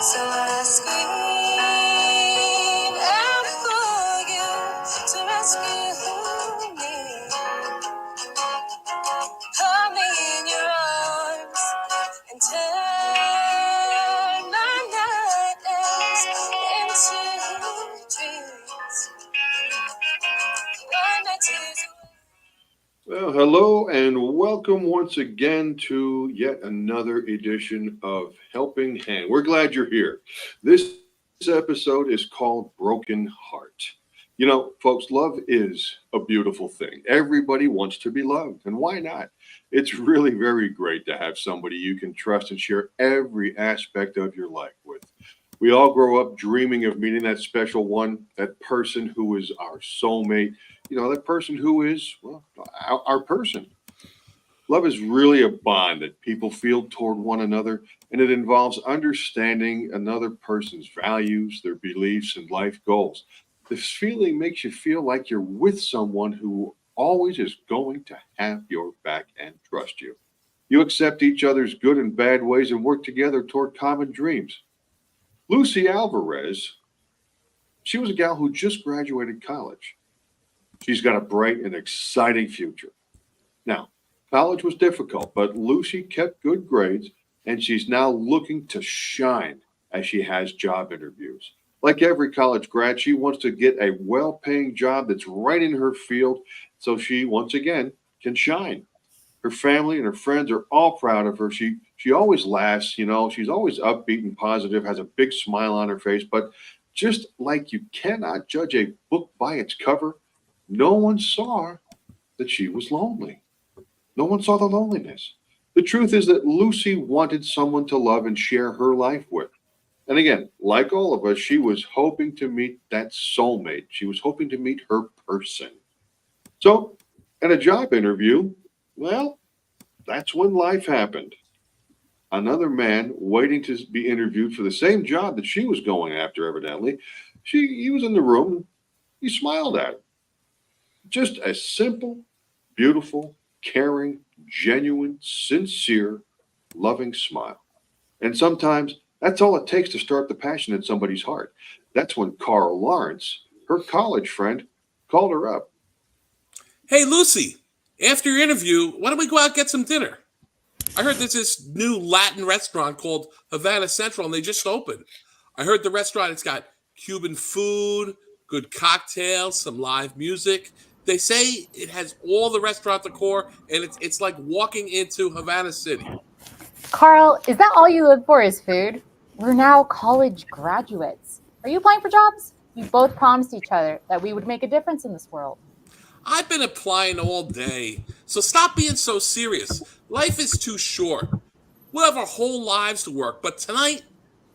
So I scream out for you to rescue me. Hold me in your arms and turn my nightmares into dreams. Wipe my tears away. Well, hello and welcome once again to yet another edition of Helping Hand. We're glad you're here. This episode is called Broken Heart. Folks, love is a beautiful thing. Everybody wants to be loved, and why not? It's really very great to have somebody you can trust and share every aspect of your life with. We all grow up dreaming of meeting that special one, that person who is our soulmate, that person who is, well, our person. Love is really a bond that people feel toward one another, and it involves understanding another person's values, their beliefs, and life goals. This feeling makes you feel like you're with someone who always is going to have your back and trust you. You accept each other's good and bad ways and work together toward common dreams. Lucy Alvarez, she was a gal who just graduated college. She's got a bright and exciting future. Now, college was difficult, but Lucy kept good grades and she's now looking to shine as she has job interviews. Like every college grad, she wants to get a well paying job that's right in her field so she, once again, can shine. Her family and her friends are all proud of her. She always laughs, she's always upbeat and positive, has a big smile on her face. But just like you cannot judge a book by its cover, no one saw that she was lonely. No one saw the loneliness. The truth is that Lucy wanted someone to love and share her life with. And again, like all of us, she was hoping to meet that soulmate. She was hoping to meet her person. So, in a job interview, well, that's when life happened. Another man waiting to be interviewed for the same job that she was going after, evidently. He was in the room. He smiled at her. Just a simple, beautiful, caring, genuine, sincere, loving smile. And sometimes that's all it takes to start the passion in somebody's heart. That's when Carl Lawrence, her college friend, called her up. Hey, Lucy, after your interview, why don't we go out and get some dinner? I heard there's this new Latin restaurant called Havana Central, and they just opened. I heard the restaurant, it's got Cuban food, good cocktails, some live music. They say it has all the restaurant decor, and it's like walking into Havana City. Carl, is that all you live for is food? We're now college graduates. Are you applying for jobs? We both promised each other that we would make a difference in this world. I've been applying all day, so stop being so serious. Life is too short. We'll have our whole lives to work, but tonight,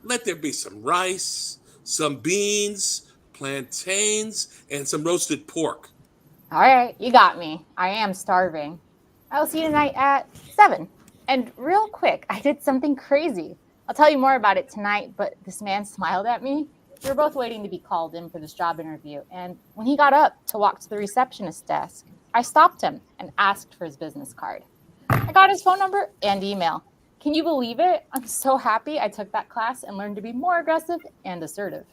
let there be some rice, some beans, plantains, and some roasted pork. All right, you got me. I am starving. I'll see you tonight at 7. And real quick, I did something crazy. I'll tell you more about it tonight, but this man smiled at me. We were both waiting to be called in for this job interview, and when he got up to walk to the receptionist's desk, I stopped him and asked for his business card. I got his phone number and email. Can you believe it? I'm so happy I took that class and learned to be more aggressive and assertive.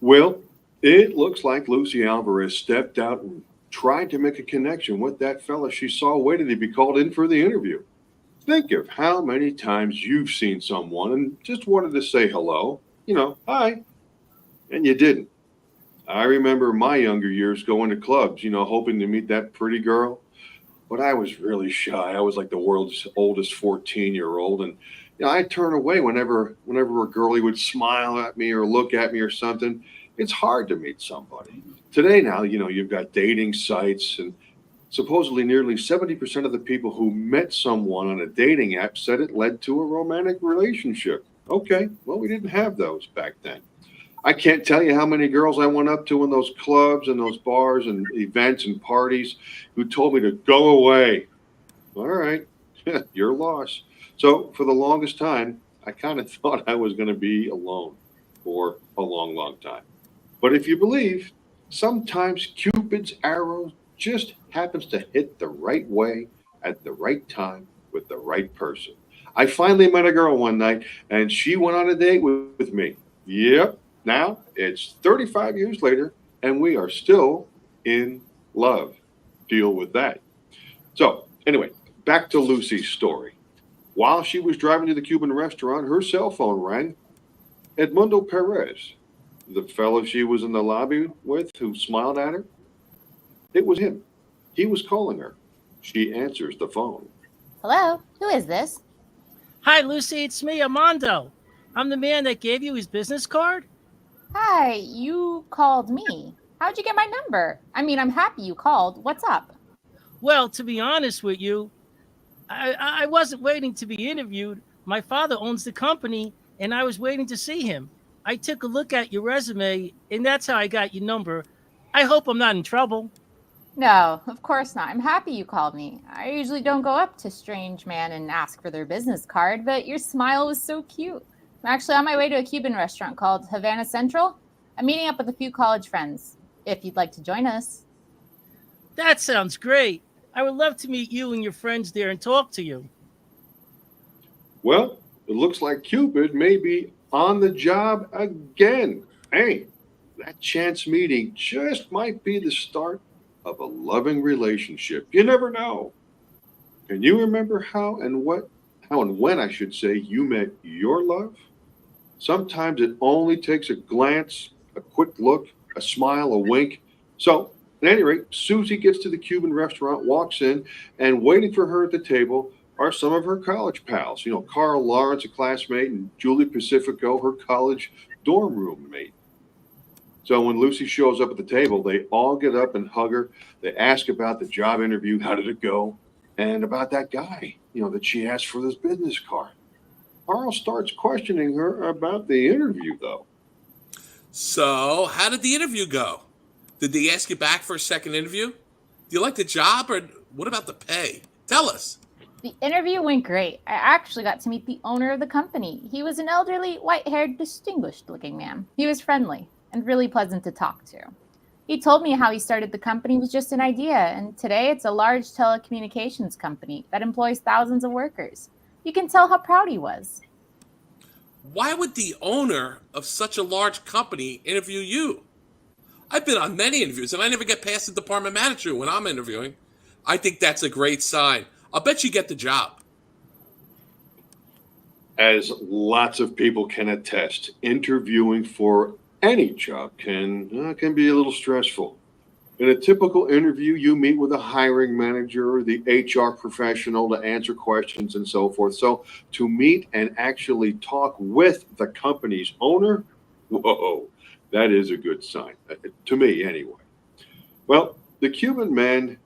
Well, it looks like Lucy Alvarez stepped out and tried to make a connection with that fella she saw waiting to be called in for the interview. Think of how many times you've seen someone and just wanted to say hello, hi, and you didn't. I remember my younger years going to clubs, hoping to meet that pretty girl, but I was really shy. I was like the world's oldest 14-year-old, and I'd turn away whenever a girlie would smile at me or look at me or something. It's hard to meet somebody. Today now, you've got dating sites, and supposedly nearly 70% of the people who met someone on a dating app said it led to a romantic relationship. Okay, well, we didn't have those back then. I can't tell you how many girls I went up to in those clubs and those bars and events and parties who told me to go away. All right, your loss. So for the longest time, I kind of thought I was going to be alone for a long, long time. But if you believe, sometimes Cupid's arrow just happens to hit the right way at the right time with the right person. I finally met a girl one night, and she went on a date with me. Yep. Now it's 35 years later, and we are still in love. Deal with that. So, anyway, back to Lucy's story. While she was driving to the Cuban restaurant, her cell phone rang. Edmundo Perez, the fellow she was in the lobby with who smiled at her, it was him. He was calling her. She answers the phone. Hello, who is this? Hi, Lucy. It's me, Armando. I'm the man that gave you his business card. Hi, you called me. How'd you get my number? I mean, I'm happy you called. What's up? Well, to be honest with you, I wasn't waiting to be interviewed. My father owns the company, and I was waiting to see him. I took a look at your resume, and that's how I got your number. I hope I'm not in trouble. No, of course not. I'm happy you called me. I usually don't go up to strange man and ask for their business card, but your smile was so cute. I'm actually on my way to a Cuban restaurant called Havana Central. I'm meeting up with a few college friends. If you'd like to join us. That sounds great. I would love to meet you and your friends there and talk to you. Well, it looks like Cupid may be on the job again. Hey, that chance meeting just might be the start of a loving relationship. You never know. Can you remember how and when I should say, you met your love? Sometimes it only takes a glance, a quick look, a smile, a wink. So, at any rate, Susie gets to the Cuban restaurant, walks in, and waiting for her at the table are some of her college pals. Carl Lawrence, a classmate, and Julie Pacifico, her college dorm room mate. So when Lucy shows up at the table, they all get up and hug her. They ask about the job interview, how did it go, and about that guy, that she asked for this business card. Carl starts questioning her about the interview, though. So, how did the interview go? Did they ask you back for a second interview? Do you like the job, or what about the pay? Tell us. The interview went great. I actually got to meet the owner of the company. He was an elderly, white-haired, distinguished-looking man. He was friendly and really pleasant to talk to. He told me how he started the company was just an idea, and today it's a large telecommunications company that employs thousands of workers. You can tell how proud he was. Why would the owner of such a large company interview you? I've been on many interviews, and I never get past the department manager when I'm interviewing. I think that's a great sign. I'll bet you get the job. As lots of people can attest, interviewing for any job can be a little stressful. In a typical interview, you meet with a hiring manager or the HR professional to answer questions and so forth. So to meet and actually talk with the company's owner, whoa, that is a good sign, to me anyway. Well, the Cuban man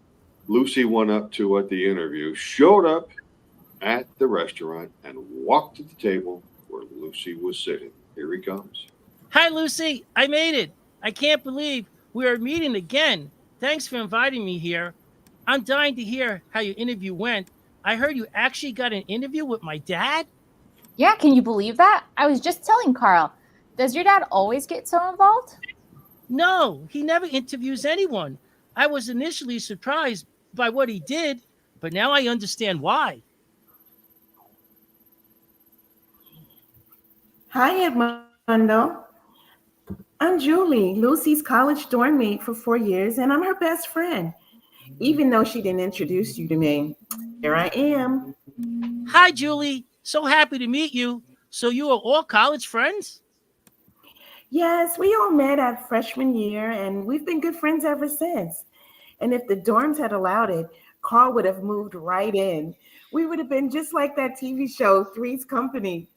Lucy went up to at the interview showed up at the restaurant and walked to the table where Lucy was sitting. Here he comes. Hi, Lucy. I made it. I can't believe we are meeting again. Thanks for inviting me here. I'm dying to hear how your interview went. I heard you actually got an interview with my dad. Yeah, can you believe that? I was just telling Carl. Does your dad always get so involved? No, he never interviews anyone. I was initially surprised by what he did, but now I understand why. Hi, Edmundo. I'm Julie, Lucy's college dorm mate for 4 years, and I'm her best friend. Even though she didn't introduce you to me, here I am. Hi, Julie. So happy to meet you. So you are all college friends? Yes, we all met at freshman year, and we've been good friends ever since. And if the dorms had allowed it, Carl would have moved right in. We would have been just like that TV show, Three's Company.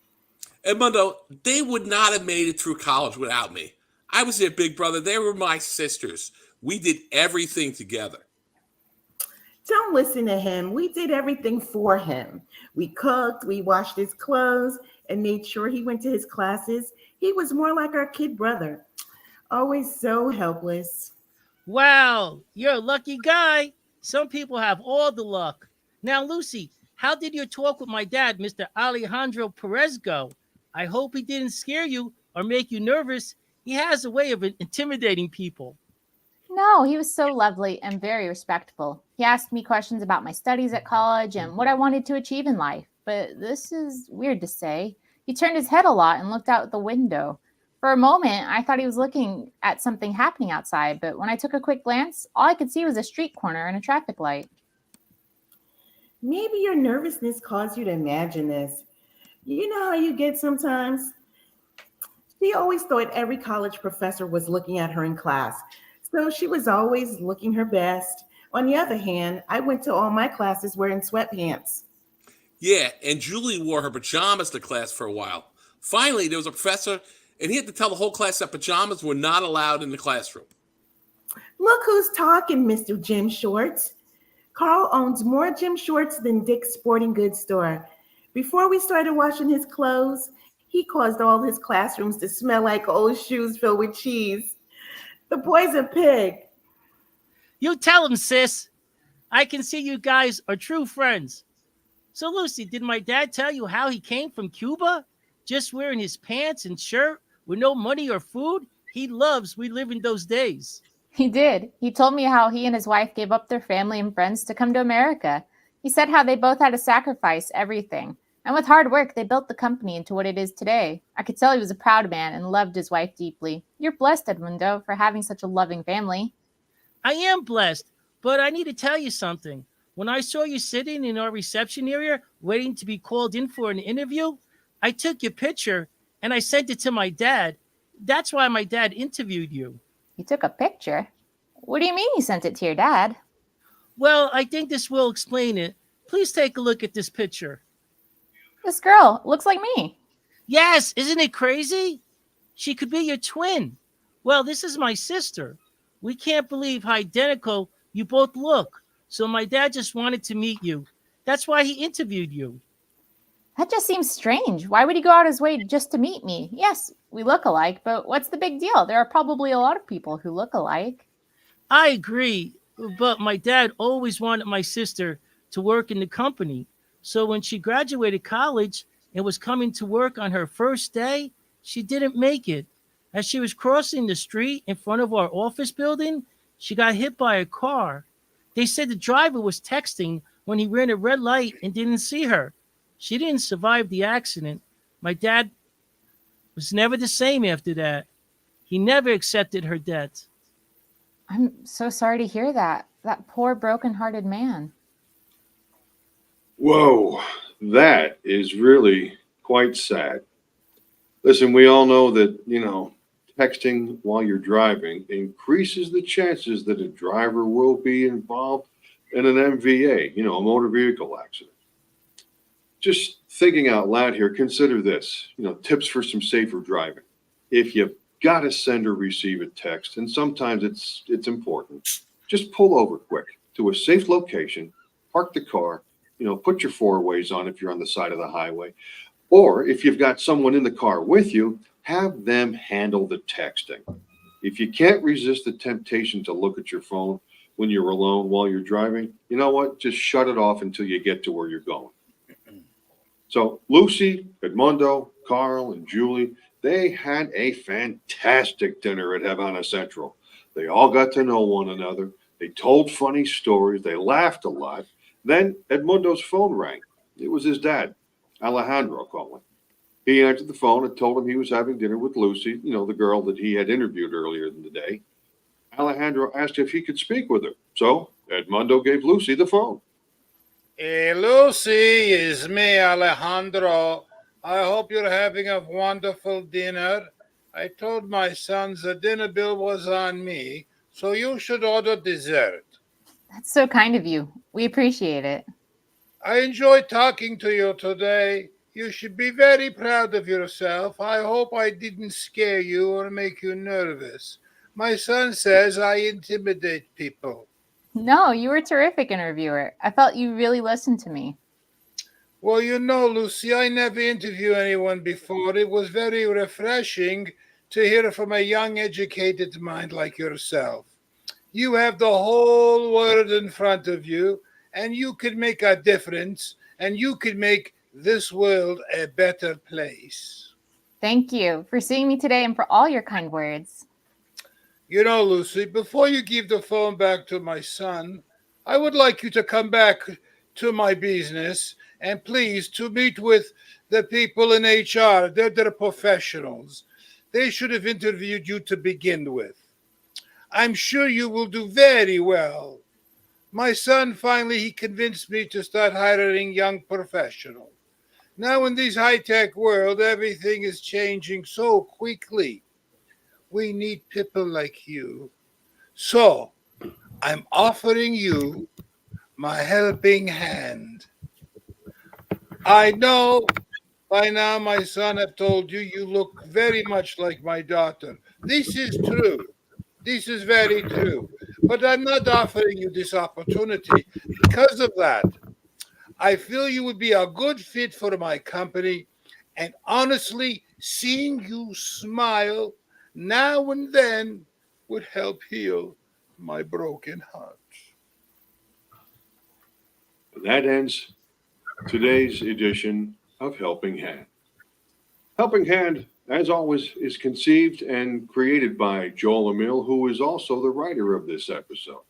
Edmundo, they would not have made it through college without me. I was their big brother. They were my sisters. We did everything together. Don't listen to him. We did everything for him. We cooked, we washed his clothes, and made sure he went to his classes. He was more like our kid brother, always so helpless. Wow, you're a lucky guy. Some people have all the luck. Now, Lucy, how did your talk with my dad, Mr. Alejandro Perez, go? I hope he didn't scare you or make you nervous. He has a way of intimidating people. No, he was so lovely and very respectful. He asked me questions about my studies at college and what I wanted to achieve in life. but this is weird to say. He turned his head a lot and looked out the window. For a moment, I thought he was looking at something happening outside, but when I took a quick glance, all I could see was a street corner and a traffic light. Maybe your nervousness caused you to imagine this. You know how you get sometimes? She always thought every college professor was looking at her in class, so she was always looking her best. On the other hand, I went to all my classes wearing sweatpants. Yeah, and Julie wore her pajamas to class for a while. Finally, there was a professor, and he had to tell the whole class that pajamas were not allowed in the classroom. Look who's talking, Mr. Jim Shorts. Carl owns more gym shorts than Dick's Sporting Goods store. Before we started washing his clothes, he caused all his classrooms to smell like old shoes filled with cheese. The boy's a pig. You tell him, sis. I can see you guys are true friends. So, Lucy, did my dad tell you how he came from Cuba? Just wearing his pants and shirt with no money or food? He loves reliving those days. He did. He told me how he and his wife gave up their family and friends to come to America. He said how they both had to sacrifice everything. And with hard work, they built the company into what it is today. I could tell he was a proud man and loved his wife deeply. You're blessed, Edmundo, for having such a loving family. I am blessed, but I need to tell you something. When I saw you sitting in our reception area waiting to be called in for an interview, I took your picture and I sent it to my dad. That's why my dad interviewed you. You took a picture? What do you mean you sent it to your dad? Well, I think this will explain it. Please take a look at this picture. This girl looks like me. Yes, isn't it crazy? She could be your twin. Well, this is my sister. We can't believe how identical you both look. So my dad just wanted to meet you. That's why he interviewed you. That just seems strange. Why would he go out his way just to meet me? Yes, we look alike, but what's the big deal? There are probably a lot of people who look alike. I agree, but my dad always wanted my sister to work in the company. So when she graduated college and was coming to work on her first day, she didn't make it. As she was crossing the street in front of our office building, she got hit by a car. They said the driver was texting when he ran a red light and didn't see her. She didn't survive the accident. My dad was never the same after that. He never accepted her death. I'm so sorry to hear that. That poor broken-hearted man. Whoa, that is really quite sad. Listen, we all know that, texting while you're driving increases the chances that a driver will be involved in an MVA, a motor vehicle accident. Just thinking out loud here, consider this, tips for some safer driving. If you've got to send or receive a text, and sometimes it's important, just pull over quick to a safe location, park the car, put your four ways on if you're on the side of the highway. Or if you've got someone in the car with you, have them handle the texting. If you can't resist the temptation to look at your phone when you're alone while you're driving, you know what? Just shut it off until you get to where you're going. So Lucy, Edmundo, Carl, and Julie, they had a fantastic dinner at Havana Central. They all got to know one another. They told funny stories. They laughed a lot. Then Edmundo's phone rang. It was his dad, Alejandro, calling. He answered the phone and told him he was having dinner with Lucy, the girl that he had interviewed earlier in the day. Alejandro asked if he could speak with her. So Edmundo gave Lucy the phone. Hey, Lucy, it's me, Alejandro. I hope you're having a wonderful dinner. I told my sons the dinner bill was on me, so you should order dessert. That's so kind of you. We appreciate it. I enjoyed talking to you today. You should be very proud of yourself. I hope I didn't scare you or make you nervous. My son says I intimidate people. No, you were a terrific interviewer. I felt you really listened to me. Well, Lucy, I never interviewed anyone before. It was very refreshing to hear from a young, educated mind like yourself. You have the whole world in front of you, and you could make a difference, and you could make this world a better place. Thank you for seeing me today and for all your kind words. Lucy, before you give the phone back to my son, I would like you to come back to my business And please, to meet with the people in HR, they're the professionals. They should have interviewed you to begin with. I'm sure you will do very well. My son finally he convinced me to start hiring young professionals. Now in this high-tech world, everything is changing so quickly. We need people like you. So I'm offering you my helping hand. I know by now my son have told you you look very much like my daughter. This is true. This is very true. But I'm not offering you this opportunity because of that. I feel you would be a good fit for my company. And honestly, seeing you smile now and then would help heal my broken heart. That ends today's edition of Helping Hand. Helping Hand, as always, is conceived and created by Joel Emil, who is also the writer of this episode.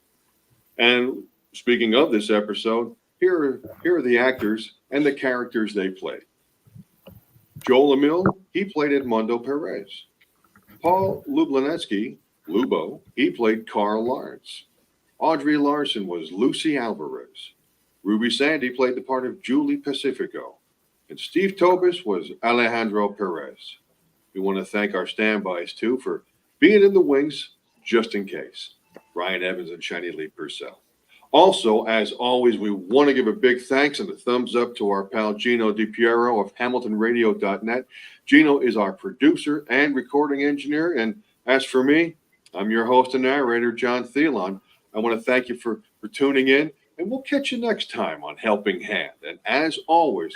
And speaking of this episode, here are the actors and the characters they played. Joel Emil, he played Edmundo Perez. Paul Lublanetsky, Lubo, he played Carl Lawrence. Audrey Larson was Lucy Alvarez. Ruby Sandy played the part of Julie Pacifico. And Steve Tobis was Alejandro Perez. We want to thank our standbys, too, for being in the wings just in case. Ryan Evans and Shiny Lee Purcell. Also, as always, we want to give a big thanks and a thumbs up to our pal Gino DiPiero of HamiltonRadio.net. Gino is our producer and recording engineer. And as for me, I'm your host and narrator, John Thielon. I want to thank you for tuning in, and we'll catch you next time on Helping Hand. And as always,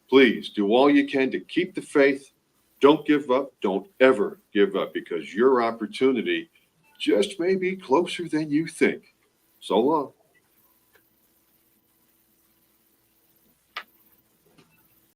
please do all you can to keep the faith. Don't give up. Don't ever give up, because your opportunity just may be closer than you think. So long.